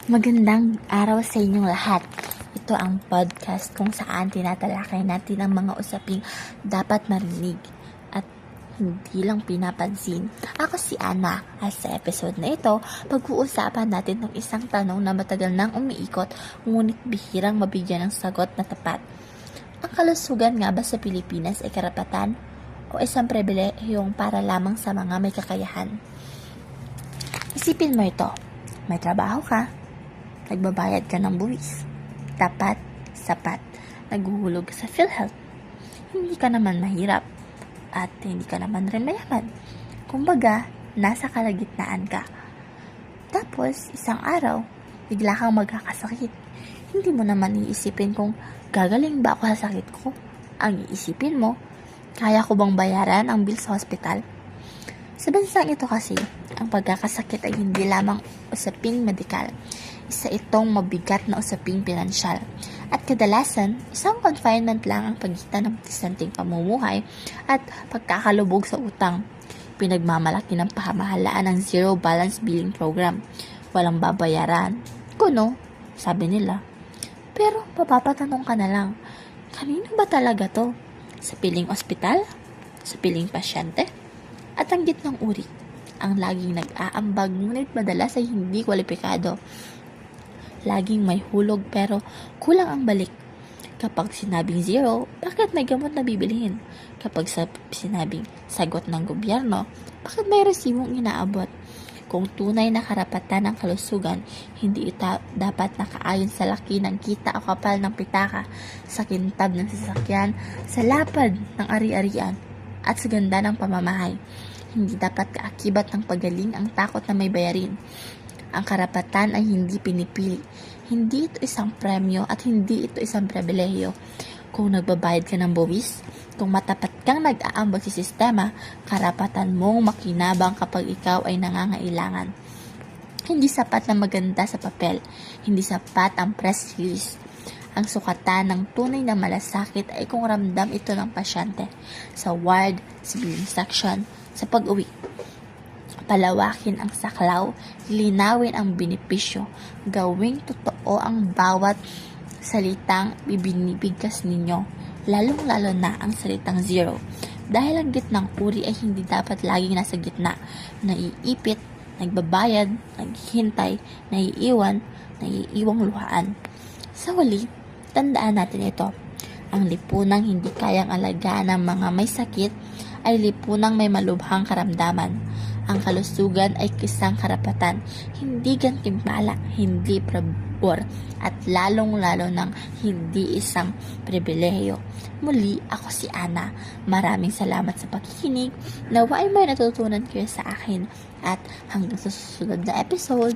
Magandang araw sa inyong lahat. Ito ang podcast kung saan tinatalakay natin ang mga usaping dapat marinig at hindi lang pinapansin. Ako si Ana at sa episode na ito, pag-uusapan natin ng isang tanong na matagal nang umiikot ngunit bihirang mabigyan ng sagot na tapat. Ang kalusugan nga ba sa Pilipinas ay karapatan o isang pribilehiyong para lamang sa mga may kakayahan? Isipin mo ito, may trabaho ka, nagbabayad ka ng buwis, tapat, sapat, naghuhulog ka sa PhilHealth. Hindi ka naman mahirap at hindi ka naman rin mayaman. Kumbaga, nasa kalagitnaan ka. Tapos, isang araw, bigla kang magkakasakit. Hindi mo naman iisipin kung gagaling ba ako sa sakit ko. Ang iisipin mo, kaya ko bang bayaran ang bill sa hospital? Sa bansang ito kasi, ang pagkakasakit ay hindi lamang usaping medikal. Isa itong mabigat na usaping pinansyal. At kadalasan, isang confinement lang ang pagitan ng disenteng pamumuhay at pagkakalubog sa utang. Pinagmamalaki ng pamahalaan ng Zero Balance Billing Program. Walang babayaran. Kuno, sabi nila. Pero mapapatanong ka na lang, kanino ba talaga to? Sa piling ospital? Sa piling pasyente? At ang gitnang uri, ang laging nag-aambag ngunit madalas ay hindi kwalipikado. Laging may hulog pero kulang ang balik. Kapag sinabing zero, bakit may gamot na bibilihin? Kapag sinabing sagot ng gobyerno, bakit may resibong inaabot? Kung tunay na karapatan ng kalusugan, hindi ito dapat nakaayon sa laki ng kita o kapal ng pitaka, sa kintab ng sasakyan, sa lapad ng ari-arian, at sa ganda ng pamamahay. Hindi dapat kaakibat ng pagaling ang takot na may bayarin. Ang karapatan ay hindi pinipili. Hindi ito isang premyo at hindi ito isang pribilehiyo. Kung nagbabayad ka ng buwis, kung matapat kang nag-aambag sa sistema, karapatan mong makinabang kapag ikaw ay nangangailangan. Hindi sapat na maganda sa papel. Hindi sapat ang press release. Ang sukatan ng tunay na malasakit ay kung ramdam ito ng pasyente. Sa ward, sa billing section, sa pag-uwi. Palawakin ang saklaw, linawin ang benepisyo, gawing totoo ang bawat salitang ibinibigkas ninyo, lalong-lalo na ang salitang zero. Dahil ang gitnang uri ay hindi dapat laging nasa gitna, naiipit, nagbabayad, naghihintay, naiiwang luhaan. Sa huli, tandaan natin ito. Ang lipunang hindi kayang alagaan ng mga may sakit ay lipunang may malubhang karamdaman. Ang kalusugan ay isang karapatan, hindi gantimpala, hindi pabor, at lalong-lalo ng hindi isang pribilehiyo. Muli, ako si Ana. Maraming salamat sa pakikinig. Nawa ay may natutunan kayo sa akin at hanggang sa susunod na episode.